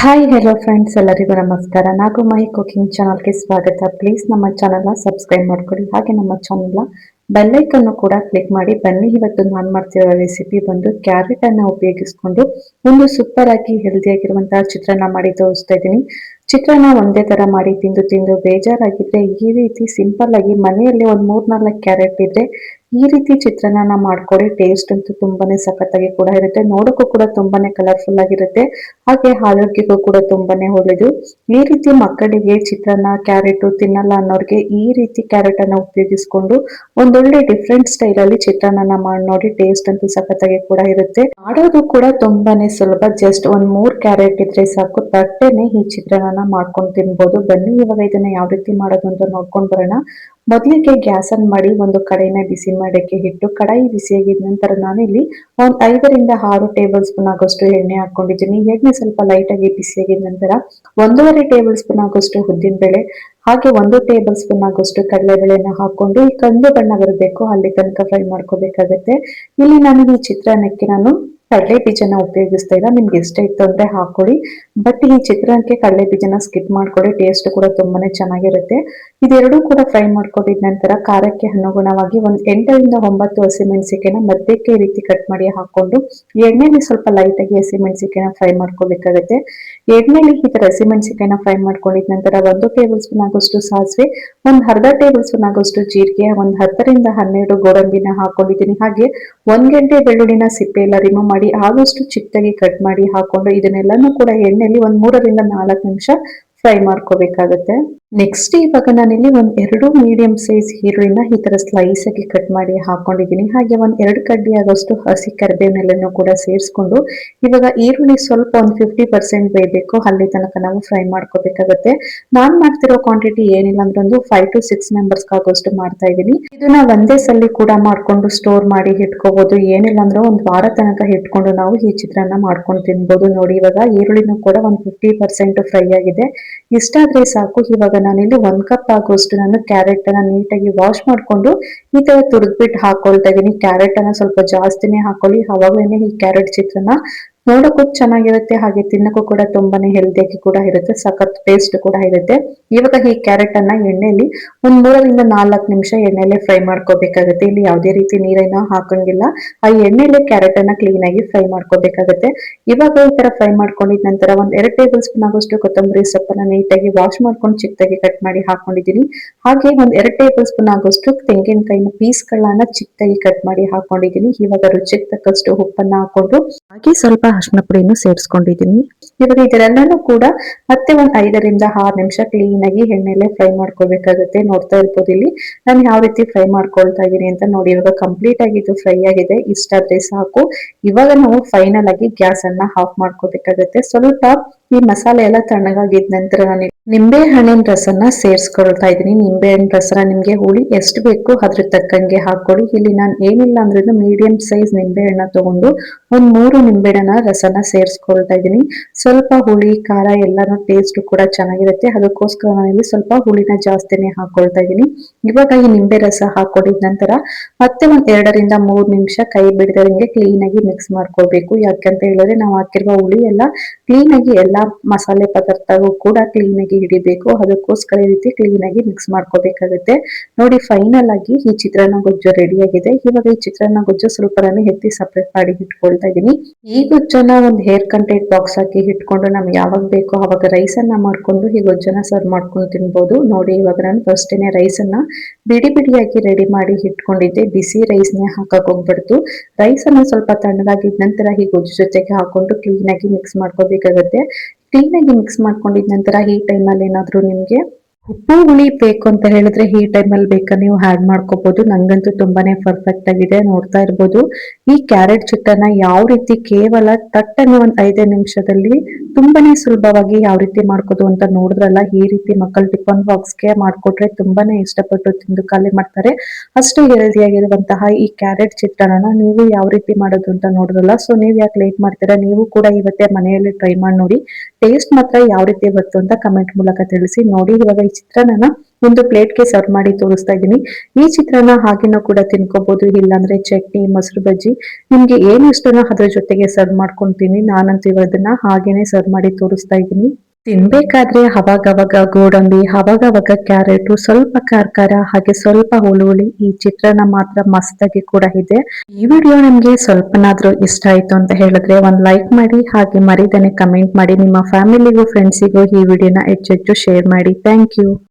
Hi hello friends, ಎಲ್ಲರಿಗೂ ನಮಸ್ಕಾರ. ನಾಗುಮಾಯಿ cooking ಚಾನಲ್ಗೆ ಸ್ವಾಗತ. ಪ್ಲೀಸ್ ನಮ್ಮ ಚಾನಲ್ನ ಸಬ್ಸ್ಕ್ರೈಬ್ ಮಾಡ್ಕೊಳ್ಳಿ, ಹಾಗೆ ನಮ್ಮ ಚಾನಲ್ನ ಬೆಲ್ಲೈಕನ್ನು ಕೂಡ ಕ್ಲಿಕ್ ಮಾಡಿ. ಬನ್ನಿ, ಇವತ್ತು ನಾನು ಮಾಡ್ತಿರೋ ರೆಸಿಪಿ ಬಂದು ಕ್ಯಾರೆಟ್ ಅನ್ನ ಉಪಯೋಗಿಸ್ಕೊಂಡು ಒಂದು ಸೂಪರ್ ಆಗಿ ಹೆಲ್ದಿ ಆಗಿರುವಂತಹ ಚಿತ್ರಾನ್ನ ಮಾಡಿ ತೋರಿಸ್ತಾ ಇದ್ದೀನಿ. ಚಿತ್ರಾನ್ನ ಒಂದೇ ತರ ಮಾಡಿ ತಿಂದು ತಿಂದು ಬೇಜಾರಾಗಿದ್ರೆ ಈ ರೀತಿ ಸಿಂಪಲ್ ಆಗಿ ಮನೆಯಲ್ಲಿ ಒಂದು 3-4 ಕ್ಯಾರೆಟ್ ಇದ್ರೆ ಈ ರೀತಿ ಚಿತ್ರಾನ್ನ ಮಾಡ್ಕೊಡಿ. ಟೇಸ್ಟ್ ಅಂತೂ ತುಂಬಾನೇ ಸಖತ್ತಾಗಿ ಕೂಡ ಇರುತ್ತೆ, ನೋಡೋಕ್ಕೂ ಕೂಡ ತುಂಬಾನೇ ಕಲರ್ಫುಲ್ ಆಗಿರುತ್ತೆ, ಹಾಗೆ ಆರೋಗ್ಯಕ್ಕೂ ಕೂಡ ತುಂಬಾನೇ ಒಳ್ಳೇದು. ಈ ರೀತಿ ಮಕ್ಕಳಿಗೆ ಚಿತ್ರಾನ್ನ ಕ್ಯಾರೆಟ್ ತಿನ್ನಲ್ಲ ಅನ್ನೋರ್ಗೆ ಈ ರೀತಿ ಕ್ಯಾರೆಟ್ ಅನ್ನ ಉಪಯೋಗಿಸ್ಕೊಂಡು ಒಂದೊಳ್ಳೆ ಡಿಫ್ರೆಂಟ್ ಸ್ಟೈಲ್ ಅಲ್ಲಿ ಚಿತ್ರಾನ್ನ ಮಾಡಿ ನೋಡಿ. ಟೇಸ್ಟ್ ಅಂತೂ ಸಖತ್ತಾಗಿ ಕೂಡ ಇರುತ್ತೆ, ಮಾಡೋದು ಕೂಡ ತುಂಬಾನೇ ಸುಲಭ. ಜಸ್ಟ್ ಒಂದ್ 3 ಕ್ಯಾರೆಟ್ ಇದ್ರೆ ಸಾಕು, ತಟ್ಟೆನೆ ಈ ಚಿತ್ರಾನ್ನ ಮಾಡ್ಕೊಂಡು ತಿನ್ಬೋದು. ಬನ್ನಿ, ಇವಾಗ ಇದನ್ನ ಯಾವ ರೀತಿ ಮಾಡೋದು ಅಂತ ನೋಡ್ಕೊಂಡ್ ಬರೋಣ. ಮೊದಲಿಗೆ ಗ್ಯಾಸ್ ಅನ್ ಮಾಡಿ ಒಂದು ಕಡಾಯಿನ ಬಿಸಿ ಮಾಡಕ್ಕೆ ಇಟ್ಟು, ಕಡಾಯಿ ಬಿಸಿಯಾಗಿದ ನಂತರ ನಾನಿಲ್ಲಿ ಒಂದ್ 5 ರಿಂದ 6 ಟೇಬಲ್ ಸ್ಪೂನ್ ಆಗೋಷ್ಟು ಎಣ್ಣೆ ಹಾಕೊಂಡಿದ್ದೀನಿ. ಎಣ್ಣೆ ಸ್ವಲ್ಪ ಲೈಟ್ ಆಗಿ ಬಿಸಿಯಾಗಿದ ನಂತರ 1.5 ಟೇಬಲ್ ಸ್ಪೂನ್ ಆಗೋಷ್ಟು ಉದ್ದಿನ ಬೇಳೆ, ಹಾಗೆ 1 ಟೇಬಲ್ ಸ್ಪೂನ್ ಆಗೋಷ್ಟು ಕಡಲೆಬೇಳೆನ ಹಾಕೊಂಡು ಈ ಕಂದು ಬಣ್ಣ ಬರಬೇಕು ಅಲ್ಲಿ ತನಕ ಫ್ರೈ ಮಾಡ್ಕೋಬೇಕಾಗತ್ತೆ. ಇಲ್ಲಿ ನಾನು ಈ ಚಿತ್ರಾನ್ನಕ್ಕೆ ಕಡಲೆ ಬೀಜನ ಉಪಯೋಗಿಸ್ತಾ ಇಲ್ಲ, ನಿಮ್ಗೆ ಇಷ್ಟ ಇತ್ತು ಅಂದ್ರೆ ಹಾಕೊಳ್ಳಿ. ಬಟ್ ಈ ಚಿತ್ರಾನ್ನಕ್ಕೆ ಕಡಲೆ ಬೀಜನ ಸ್ಕಿಪ್ ಮಾಡ್ಕೊಳ್ಳಿ, ಟೇಸ್ಟ್ ಕೂಡ ತುಂಬಾನೇ ಚೆನ್ನಾಗಿರುತ್ತೆ. ಇದೆರಡೂ ಕೂಡ ಫ್ರೈ ಮಾಡ್ಕೊಂಡಿದ ನಂತರ ಖಾರಕ್ಕೆ ಅನುಗುಣವಾಗಿ ಒಂದ್ 8 ರಿಂದ 9 ಹಸಿಮೆಣಸಿಕಾಯಿನ ಮಧ್ಯಕ್ಕೆ ಈ ರೀತಿ ಕಟ್ ಮಾಡಿ ಹಾಕೊಂಡು ಎಣ್ಣೆಲಿ ಸ್ವಲ್ಪ ಲೈಟ್ ಆಗಿ ಹಸಿಮೆಣಸಿಕಾಯಿನ ಫ್ರೈ ಮಾಡ್ಕೋಬೇಕಾಗತ್ತೆ. ಎಣ್ಣೆಲಿ ಈ ತರ ಹಸಿಮೆಣಸಿಕಾಯಿನ ಫ್ರೈ ಮಾಡ್ಕೊಂಡಿದ ನಂತರ 1 ಟೇಬಲ್ ಸ್ಪೂನ್ ಆಗೋಷ್ಟು ಸಾಸಿವೆ, ಒಂದ್ ಅರ್ಧ ಟೇಬಲ್ ಸ್ಪೂನ್ ಆಗೋಷ್ಟು ಜೀರಿಗೆ, ಒಂದ್ 10 ರಿಂದ 12 ಗೋಡಂಬಿನ ಹಾಕೊಂಡಿದ್ದೀನಿ. ಹಾಗೆ 1 ಗಂಟೆ ಬೆಳ್ಳುಳ್ಳಿನ ಸಿಪ್ಪೆ ಎಲ್ಲ ರಿಮೂವ್ ಮಾಡಿ ಆದಷ್ಟು ಚಿಕ್ಕದಾಗಿ ಕಟ್ ಮಾಡಿ ಹಾಕೊಂಡು ಇದನ್ನೆಲ್ಲಾನು ಕೂಡ ಎಣ್ಣೆಲಿ ಒಂದ್ 3 ರಿಂದ 4 ನಿಮಿಷ ಫ್ರೈ ಮಾಡ್ಕೋಬೇಕಾಗತ್ತೆ. ನೆಕ್ಸ್ಟ್ ಇವಾಗ ನಾನಿಲ್ಲಿ ಒಂದ್ 2 ಮೀಡಿಯಂ ಸೈಜ್ ಈರುಳ್ಳಿನ ಈ ತರ ಸ್ಲೈಸ್ ಆಗಿ ಕಟ್ ಮಾಡಿ ಹಾಕೊಂಡಿದ್ದೀನಿ. ಹಾಗೆ ಒಂದ್ 2 ಕಡ್ಡಿ ಆಗೋಷ್ಟು ಹಸಿ ಕರಿಬೇವನ್ನೆಲ್ಲನೂ ಕೂಡ ಸೇರಿಸ್ಕೊಂಡು ಇವಾಗ ಈರುಳ್ಳಿ ಸ್ವಲ್ಪ ಒಂದ್ 50% ಬೇಯಬೇಕು, ಅಲ್ಲಿ ತನಕ ನಾವು ಫ್ರೈ ಮಾಡ್ಕೋಬೇಕಾಗತ್ತೆ. ನಾನ್ ಮಾಡ್ತಿರೋ ಕ್ವಾಂಟಿಟಿ ಏನಿಲ್ಲ ಅಂದ್ರೆ ಒಂದು 5 to 6 ಮೆಂಬರ್ಸ್ ಆಗೋಷ್ಟು ಮಾಡ್ತಾ ಇದ್ದೀನಿ. ಇದನ್ನ ಒಂದೇ ಸಲ ಕೂಡ ಮಾಡ್ಕೊಂಡು ಸ್ಟೋರ್ ಮಾಡಿ ಇಟ್ಕೋಬಹುದು, ಏನಿಲ್ಲ ಅಂದ್ರೆ ಒಂದ್ ವಾರ ತನಕ ಇಟ್ಕೊಂಡು ನಾವು ಈ ಚಿತ್ರಾನ್ನ ಮಾಡ್ಕೊಂಡು ತಿನ್ಬಹುದು. ನೋಡಿ, ಇವಾಗ ಈರುಳ್ಳಿನೂ ಕೂಡ ಒಂದ್ 50% ಫ್ರೈ ಆಗಿದೆ, ಇಷ್ಟಾದ್ರೆ ಸಾಕು. ಇವಾಗ ನಾನಿಲ್ಲಿ 1 ಕಪ್ ಆಗೋಷ್ಟು ಕ್ಯಾರೆಟ್ ಅನ್ನ ನೀಟಾಗಿ ವಾಶ್ ಮಾಡ್ಕೊಂಡು ಈ ತರ ತುರಿದ್ಬಿಟ್ಟು ಹಾಕೊಳ್ತಾ ಇದೀನಿ. ಕ್ಯಾರೆಟ್ ಅನ್ನ ಸ್ವಲ್ಪ ಜಾಸ್ತಿನೇ ಹಾಕೊಳ್ಳಿ, ಅವಾಗೇನೆ ಈ ಕ್ಯಾರೆಟ್ ಚಿತ್ರಾನ್ನ ನೋಡಕ್ಕೂ ಚೆನ್ನಾಗಿರುತ್ತೆ, ಹಾಗೆ ತಿನ್ನಕ್ಕೂ ಕೂಡ ತುಂಬಾನೇ ಹೆಲ್ದಿಯಾಗಿ ಕೂಡ ಇರುತ್ತೆ, ಸಖತ್ ಟೇಸ್ಟ್ ಕೂಡ ಇರುತ್ತೆ. ಇವಾಗ ಈ ಕ್ಯಾರೆಟ್ ಅನ್ನ ಎಣ್ಣೆಲಿ ಒಂದ್ 3 ರಿಂದ 4 ನಿಮಿಷ ಎಣ್ಣೆಲೆ ಫ್ರೈ ಮಾಡ್ಕೋಬೇಕಾಗತ್ತೆ. ಇಲ್ಲಿ ಯಾವುದೇ ರೀತಿ ನೀರನ್ನ ಹಾಕಂಗಿಲ್ಲ, ಆ ಎಣ್ಣೆಲೆ ಕ್ಯಾರೆಟ್ ಅನ್ನ ಕ್ಲೀನ್ ಆಗಿ ಫ್ರೈ ಮಾಡ್ಕೋಬೇಕಾಗತ್ತೆ. ಇವಾಗ ಈ ತರ ಫ್ರೈ ಮಾಡ್ಕೊಂಡಿದ ನಂತರ ಒಂದ್ 2 ಟೇಬಲ್ ಸ್ಪೂನ್ ಆಗೋಷ್ಟು ಕೊತ್ತಂಬರಿ ಸೊಪ್ಪನ್ನ ನೀಟಾಗಿ ವಾಶ್ ಮಾಡ್ಕೊಂಡು ಚಿಕ್ಕದಾಗಿ ಕಟ್ ಮಾಡಿ ಹಾಕೊಂಡಿದ್ದೀನಿ. ಹಾಗೆ ಒಂದ್ 2 ಟೇಬಲ್ ಸ್ಪೂನ್ ಆಗೋಷ್ಟು ತೆಂಗಿನಕಾಯಿನ ಪೀಸ್ಗಳನ್ನ ಚಿಕ್ಕದಾಗಿ ಕಟ್ ಮಾಡಿ ಹಾಕೊಂಡಿದ್ದೀನಿ. ಇವಾಗ ರುಚಿಗೆ ತಕ್ಕಷ್ಟು ಉಪ್ಪನ್ನ ಹಾಕೊಂಡು ಹಾಗೆ ಸ್ವಲ್ಪ ಅರಿಶಿನ ಪುಡಿಯನ್ನು ಸೇರಿಸ್ಕೊಂಡಿದ್ದೀನಿ. ಇವಾಗ ಇದೆಲ್ಲನೂ ಕೂಡ ಮತ್ತೆ ಒಂದ್ 5 ರಿಂದ 6 ನಿಮಿಷ ಕ್ಲೀನ್ ಆಗಿ ಎಣ್ಣೆಲೆ ಫ್ರೈ ಮಾಡ್ಕೋಬೇಕಾಗುತ್ತೆ. ನೋಡ್ತಾ ಇರ್ಬೋದು ಇಲ್ಲಿ ನಾನು ಯಾವ ರೀತಿ ಫ್ರೈ ಮಾಡ್ಕೊಳ್ತಾ ಇದ್ದೀನಿ ಅಂತ. ನೋಡಿ, ಇವಾಗ ಕಂಪ್ಲೀಟ್ ಆಗಿ ಇದು ಫ್ರೈ ಆಗಿದೆ, ಇಷ್ಟಾದ್ರೆ ಸಾಕು. ಇವಾಗ ನಾವು ಫೈನಲ್ ಆಗಿ ಗ್ಯಾಸ್ ಅನ್ನ ಆಫ್ ಮಾಡ್ಕೋಬೇಕಾಗತ್ತೆ. ಸ್ವಲ್ಪ ಈ ಮಸಾಲೆ ಎಲ್ಲ ತಣ್ಣಗಾಗಿದ ನಂತರ ನಾನು ನಿಂಬೆ ಹಣ್ಣಿನ ರಸನ ಸೇರಿಸ್ಕೊಳ್ತಾ ಇದ್ದೀನಿ. ನಿಂಬೆ ಹಣ್ಣಿನ ರಸನ ನಿಮ್ಗೆ ಹುಳಿ ಎಷ್ಟು ಬೇಕು ಅದ್ರ ತಕ್ಕಂಗೆ ಹಾಕೊಳ್ಳಿ. ಇಲ್ಲಿ ನಾನು ಏನಿಲ್ಲ ಅಂದ್ರೂ ಮೀಡಿಯಂ ಸೈಜ್ ನಿಂಬೆ ಹಣ್ಣ ತಗೊಂಡು ಒಂದ್ 3 ನಿಂಬೆಹಣ್ಣ ರಸನ ಸೇರಿಸ್ಕೊಳ್ತಾ ಇದ್ದೀನಿ. ಸ್ವಲ್ಪ ಹುಳಿ ಖಾರ ಎಲ್ಲಾನು ಟೇಸ್ಟ್ ಕೂಡ ಚೆನ್ನಾಗಿರುತ್ತೆ, ಅದಕ್ಕೋಸ್ಕರ ನಾನಿಲ್ಲಿ ಸ್ವಲ್ಪ ಹುಳಿನ ಜಾಸ್ತಿನೇ ಹಾಕೊಳ್ತಾ ಇದ್ದೀನಿ. ಇವಾಗ ಈ ನಿಂಬೆ ರಸ ಹಾಕೊಂಡಿದ ನಂತರ ಮತ್ತೆ ಒಂದ್ 2 ರಿಂದ 3 ನಿಮಿಷ ಕೈ ಬಿಡದಂಗೆ ಕ್ಲೀನ್ ಆಗಿ ಮಿಕ್ಸ್ ಮಾಡ್ಕೋಬೇಕು. ಯಾಕಂತ ಹೇಳಿದ್ರೆ ನಾವು ಹಾಕಿರುವ ಹುಳಿ ಎಲ್ಲ ಕ್ಲೀನ್ ಆಗಿ ಎಲ್ಲಾ ಮಸಾಲೆ ಪದಾರ್ಥಗಳು ಕೂಡ ಕ್ಲೀನ್ ಆಗಿ ಹಿಡಿಬೇಕು, ಅದಕ್ಕೋಸ್ಕರ ಈ ರೀತಿ ಕ್ಲೀನ್ ಆಗಿ ಮಿಕ್ಸ್ ಮಾಡ್ಕೋಬೇಕಾಗುತ್ತೆ. ನೋಡಿ, ಫೈನಲ್ ಆಗಿ ಈ ಚಿತ್ರಾನ್ನ ಗೊಜ್ಜು ರೆಡಿ ಆಗಿದೆ. ಇವಾಗ ಈ ಚಿತ್ರಾನ್ನ ಗೊಜ್ಜು ಸ್ವಲ್ಪ ನಾನು ಎತ್ತಿ ಸಪರೇಟ್ ಮಾಡಿ ಇಟ್ಕೊಳ್ತಾ ಇದ್ದೀನಿ. ಈ ಗೊಜ್ಜನ್ನ ಒಂದು ಹೇರ್ ಕಂಟೆಂಟ್ ಬಾಕ್ಸ್ ಹಾಕಿ ಇಟ್ಕೊಂಡು ನಮ್ಗೆ ಯಾವಾಗ ಬೇಕೋ ಅವಾಗ ರೈಸ್ ಅನ್ನ ಮಾಡ್ಕೊಂಡು ಈ ಗೊಜ್ಜನ್ನ ಸರ್ವ್ ಮಾಡ್ಕೊಂಡು ತಿನ್ಬೋದು. ನೋಡಿ, ಇವಾಗ ನಾನು ಫಸ್ಟೇನೆ ರೈಸ್ ಅನ್ನ ಬಿಡಿ ಬಿಡಿಯಾಗಿ ರೆಡಿ ಮಾಡಿ ಇಟ್ಕೊಂಡಿದ್ದೆ. ಬಿಸಿ ರೈಸ್ನೇ ಹಾಕಕ್ ಹೋಗ್ಬಾರ್ದು, ರೈಸ್ ಅನ್ನ ಸ್ವಲ್ಪ ತಣ್ಣಗಾಗಿದ ನಂತರ ಈ ಗೊಜ್ಜು ಜೊತೆಗೆ ಹಾಕೊಂಡು ಕ್ಲೀನ್ ಆಗಿ ಮಿಕ್ಸ್ ಮಾಡ್ಕೋಬೇಕಾಗತ್ತೆ. ಕ್ಲೀನ್ ಆಗಿ ಮಿಕ್ಸ್ ಮಾಡ್ಕೊಂಡಿದ ನಂತರ ಈ ಟೈಮಲ್ಲಿ ಏನಾದ್ರು ನಿಮ್ಗೆ ಉಪ್ಪು ಹುಳಿ ಬೇಕು ಅಂತ ಹೇಳಿದ್ರೆ ಈ ಟೈಮಲ್ಲಿ ಬೇಕಾ ನೀವು ಆಡ್ ಮಾಡ್ಕೋಬಹುದು. ನಂಗಂತೂ ತುಂಬಾನೇ ಪರ್ಫೆಕ್ಟ್ ಆಗಿದೆ, ನೋಡ್ತಾ ಇರ್ಬೋದು. ಈ ಕ್ಯಾರೆಟ್ ಚಿತ್ರಾನ್ನ ಯಾವ ರೀತಿ ಕೇವಲ ತಟ್ಟನೆ ಒಂದ್ 5 ನಿಮಿಷದಲ್ಲಿ ತುಂಬಾನೇ ಸುಲಭವಾಗಿ ಯಾವ ರೀತಿ ಮಾಡ್ಕೋದು ಅಂತ ನೋಡಿದ್ರಲ್ಲ. ಈ ರೀತಿ ಮಕ್ಕಳು ಟಿಫನ್ ಬಾಕ್ಸ್ಗೆ ಮಾಡ್ಕೊಟ್ರೆ ತುಂಬಾನೇ ಇಷ್ಟಪಟ್ಟು ತಿಂದು ಖಾಲಿ ಮಾಡ್ತಾರೆ. ಅಷ್ಟು ಹೆಲ್ದಿ ಆಗಿರುವಂತಹ ಈ ಕ್ಯಾರೆಟ್ ಚಿತ್ರಾನ್ನ ನೀವು ಯಾವ ರೀತಿ ಮಾಡೋದು ಅಂತ ನೋಡಿದ್ರಲ್ಲ. ಸೊ ನೀವ್ ಯಾಕೆ ಲೇಟ್ ಮಾಡ್ತೀರಾ, ನೀವು ಕೂಡ ಇವತ್ತೇ ಮನೆಯಲ್ಲಿ ಟ್ರೈ ಮಾಡಿ ನೋಡಿ. ಟೇಸ್ಟ್ ಮಾತ್ರ ಯಾವ ರೀತಿ ಬಂತು ಅಂತ ಕಮೆಂಟ್ ಮೂಲಕ ತಿಳಿಸಿ. ನೋಡಿ, ಇವಾಗ ಈ ಚಿತ್ರಾನ್ನ ಒಂದು ಪ್ಲೇಟ್ಗೆ ಸರ್ವ್ ಮಾಡಿ ತೋರಿಸ್ತಾ ಇದ್ದೀನಿ. ಈ ಚಿತ್ರಾನ್ನ ಹಾಗೇನೂ ಕೂಡ ತಿನ್ಕೋಬಹುದು, ಇಲ್ಲಾಂದ್ರೆ ಚಟ್ನಿ, ಮೊಸರು ಬಜ್ಜಿ ನಿಮ್ಗೆ ಏನು ಇಷ್ಟನೋ ಅದ್ರ ಜೊತೆಗೆ ಸರ್ವ್ ಮಾಡ್ಕೊಂತೀನಿ. ನಾನಂತೂ ಇವದನ್ನ ಹಾಗೇನೆ ಸರ್ವ್ ಮಾಡಿ ತೋರಿಸ್ತಾ ಇದ್ದೀನಿ. ತಿನ್ಬೇಕಾದ್ರೆ ಅವಾಗವಾಗ ಗೋಡಂಬಿ, ಅವಾಗವಾಗ ಕ್ಯಾರೆಟ್, ಸ್ವಲ್ಪ ಖಾರ ಹಾಗೆ ಸ್ವಲ್ಪ ಹುಳಿ ಈ ಚಿತ್ರಾನ್ನ ಮಾತ್ರ ಮಸ್ತಾಗಿ ಕೂಡ ಇದೆ. ಈ ವಿಡಿಯೋ ನಿಮ್ಗೆ ಸ್ವಲ್ಪನಾದ್ರೂ ಇಷ್ಟ ಆಯ್ತು ಅಂತ ಹೇಳಿದ್ರೆ ಒಂದ್ ಲೈಕ್ ಮಾಡಿ, ಹಾಗೆ ಮರಿದೇನೆ ಕಮೆಂಟ್ ಮಾಡಿ. ನಿಮ್ಮ ಫ್ಯಾಮಿಲಿಗೂ ಫ್ರೆಂಡ್ಸಿಗೂ ಈ ವಿಡಿಯೋನ ಹೆಚ್ಚೆಚ್ಚು ಶೇರ್ ಮಾಡಿ. Thank you.